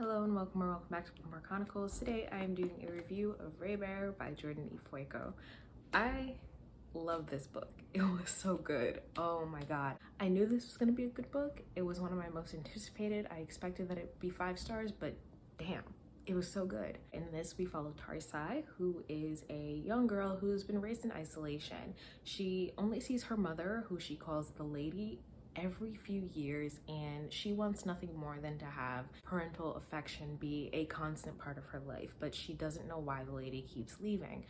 Hello and welcome back to More Chronicles. Today I am doing a review of Raybearer by Jordan E. Fueko. I love this book. It was so good. Oh my god. I knew this was going to be a good book. It was one of my most anticipated. I expected that it would be 5 stars, but damn, it was so good. In this, we follow Tarsai, who is a young girl who's been raised in isolation. She only sees her mother, who she calls the lady, every few years, and she wants nothing more than to have parental affection be a constant part of her life, but she doesn't know why the lady keeps leaving.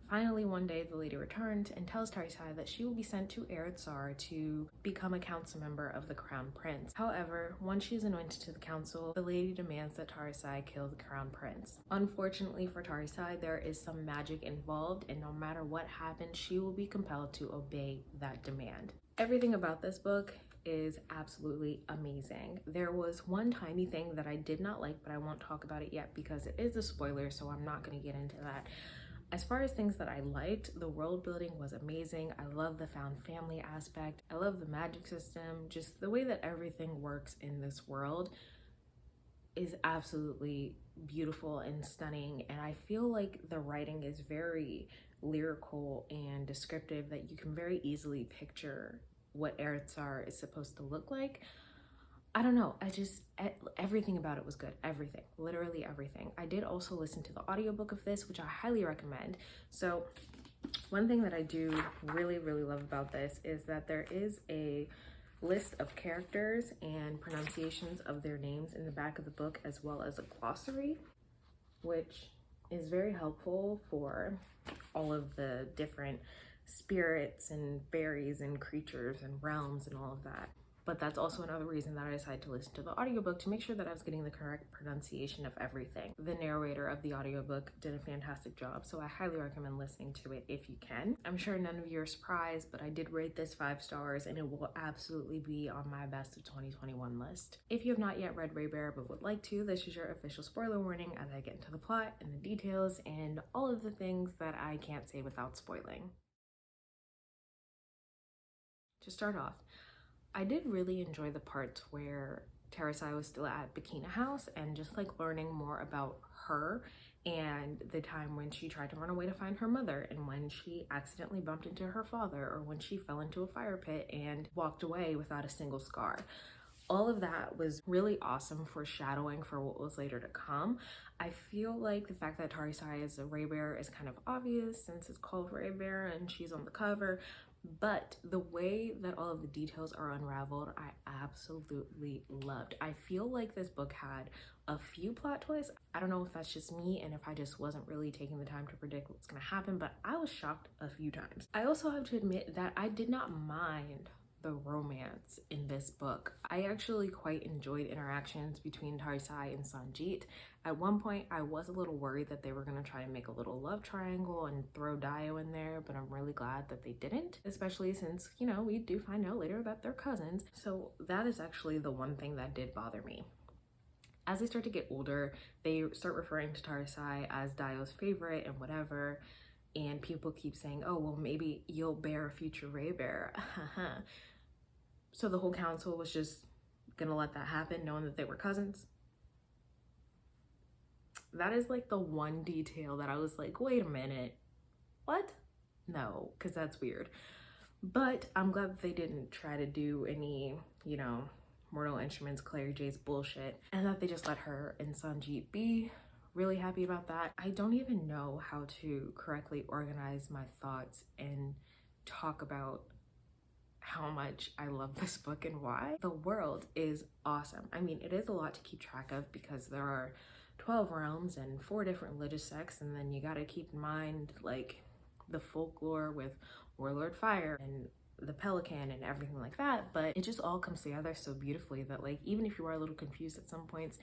Finally, one day, the lady returns and tells Tarsai that she will be sent to Eretzar to become a council member of the Crown Prince. However, once she is anointed to the council, the lady demands that Tarsai kill the Crown Prince. Unfortunately for Tarsai, there is some magic involved, and no matter what happens, she will be compelled to obey that demand. Everything about this book is absolutely amazing. There was one tiny thing that I did not like, but I won't talk about it yet because it is a spoiler, so I'm not going to get into that. As far as things that I liked, the world building was amazing. I love the found family aspect. I love the magic system. Just the way that everything works in this world is absolutely beautiful and stunning. And I feel like the writing is very lyrical and descriptive, that you can very easily picture what Eretzar is supposed to look like. I don't know, everything about it was good. Everything, literally everything. I did also listen to the audiobook of this, which I highly recommend. So one thing that I do really love about this is that there is a list of characters and pronunciations of their names in the back of the book, as well as a glossary, which is very helpful for all of the different spirits and fairies and creatures and realms and all of that. But that's also another reason that I decided to listen to the audiobook, to make sure that I was getting the correct pronunciation of everything. The narrator of the audiobook did a fantastic job, so I highly recommend listening to it if you can. I'm sure none of you are surprised, but I did rate this 5 stars, and it will absolutely be on my best of 2021 list. If you have not yet read Raybearer but would like to, this is your official spoiler warning as I get into the plot and the details and all of the things that I can't say without spoiling. To start off, I did really enjoy the parts where Tarsai was still at Bikina House and just like learning more about her and the time when she tried to run away to find her mother, and when she accidentally bumped into her father, or when she fell into a fire pit and walked away without a single scar. All of that was really awesome foreshadowing for what was later to come. I feel like the fact that Tarsai is a Raybearer is kind of obvious since it's called Raybearer and she's on the cover, but the way that all of the details are unraveled, I absolutely loved. I feel like this book had a few plot twists. I don't know if that's just me and if I just wasn't really taking the time to predict what's gonna happen, but I was shocked a few times. I also have to admit that I did not mind the romance in this book. I actually quite enjoyed interactions between Tarsai and Sanjit. At one point, I was a little worried that they were going to try to make a little love triangle and throw Dio in there, but I'm really glad that they didn't, especially since, you know, we do find out later that they're cousins. So that is actually the one thing that did bother me. As they start to get older, they start referring to Tarsai as Dio's favorite and whatever, and people keep saying, oh, well, maybe you'll bear a future Raybearer. So the whole council was just gonna let that happen, knowing that they were cousins. That is like the one detail that I was like, wait a minute, what? No, because that's weird. But I'm glad that they didn't try to do any, you know, Mortal Instruments, Clary J's bullshit, and that they just let her and Sanjit be. Really happy about that. I don't even know how to correctly organize my thoughts and talk about how much I love this book and why. The world is awesome. I mean, it is a lot to keep track of because there are 12 realms and 4 different religious sects, and then you got to keep in mind like the folklore with Warlord Fire and the Pelican and everything like that, but it just all comes together so beautifully that like even if you are a little confused at some points,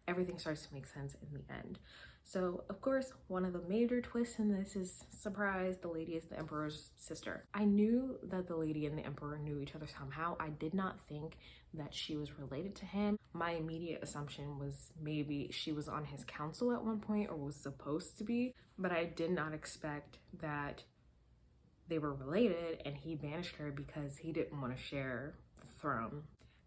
everything starts to make sense in the end. So of course, one of the major twists in this is, surprise, the lady is the Emperor's sister. I knew that the lady and the Emperor knew each other somehow. I did not think that she was related to him. My immediate assumption was maybe she was on his council at one point or was supposed to be, but I did not expect that they were related and he banished her because he didn't want to share the throne.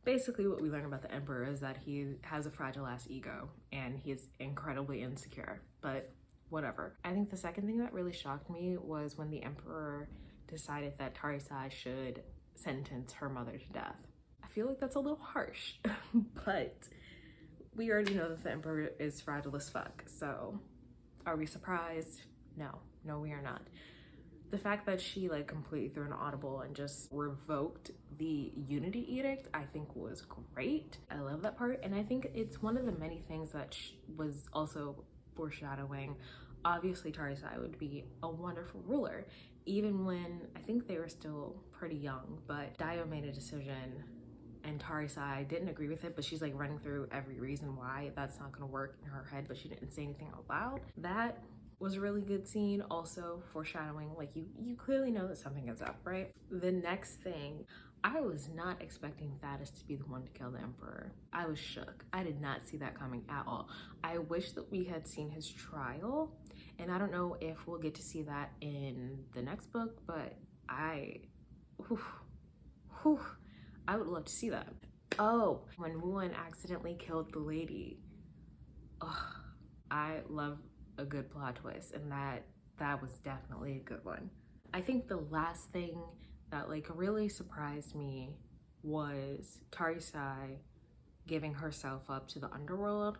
basically what we learn about the Emperor is that he has a fragile ass ego and he's incredibly insecure, but whatever. I think the second thing that really shocked me was when the Emperor decided that Tarisai should sentence her mother to death. I feel like that's a little harsh, but we already know that the Emperor is fragile as fuck, so are we surprised? No, we are not. The fact that she like completely threw an audible and just revoked the Unity Edict, I think was great. I love that part, and I think it's one of the many things that was also foreshadowing. Obviously, Tarisai would be a wonderful ruler, even when I think they were still pretty young, but Dio made a decision and Tarisai didn't agree with it, but she's like running through every reason why that's not gonna work in her head, but she didn't say anything out loud. That was a really good scene, also foreshadowing, like you clearly know that something is up, right? The next thing, I was not expecting Thaddeus to be the one to kill the Emperor. I was shook. I did not see that coming at all. I wish that we had seen his trial, and I don't know if we'll get to see that in the next book, but I would love to see that. Oh, when Wuan accidentally killed the lady. Oh, I love a good plot twist, and that was definitely a good one. I think the last thing that like really surprised me was Tarisai giving herself up to the underworld.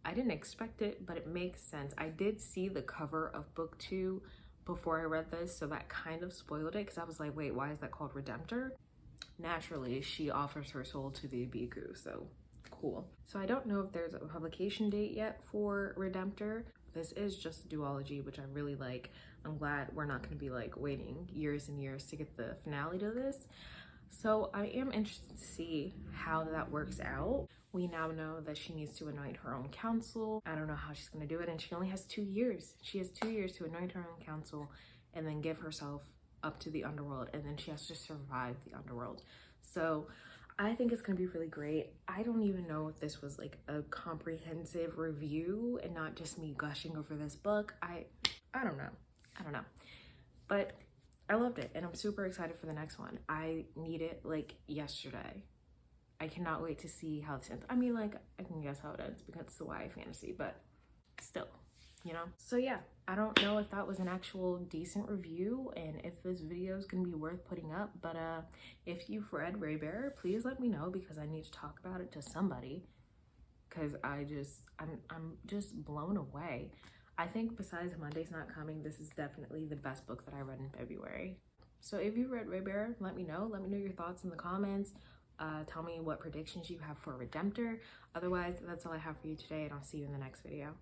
I didn't expect it, but it makes sense. I did see the cover of book 2 before I read this, so that kind of spoiled it because I was like, wait, why is that called Redemptor? Naturally, she offers her soul to the Ibiku, so cool. So I don't know if there's a publication date yet for Redemptor. This is just a duology, which I really like. I'm glad we're not going to be like waiting years and years to get the finale to this. So I am interested to see how that works out. We now know that she needs to anoint her own council. I don't know how she's going to do it, and she only has 2 years. She has 2 years to anoint her own council and then give herself up to the underworld, and then she has to survive the underworld. So I think it's gonna be really great. I don't even know if this was like a comprehensive review and not just me gushing over this book. I don't know, but I loved it, and I'm super excited for the next one. I need it like yesterday. I cannot wait to see how this ends. I mean, like, I can guess how it ends because it's the YA fantasy, but still, you know? So yeah, I don't know if that was an actual decent review and if this video is gonna be worth putting up, but if you've read Raybearer, please let me know because I need to talk about it to somebody, because I'm just blown away. I think besides Monday's Not Coming, this is definitely the best book that I read in February. So if you read Raybearer, let me know your thoughts in the comments. Tell me what predictions you have for Redemptor. Otherwise, that's all I have for you today, and I'll see you in the next video.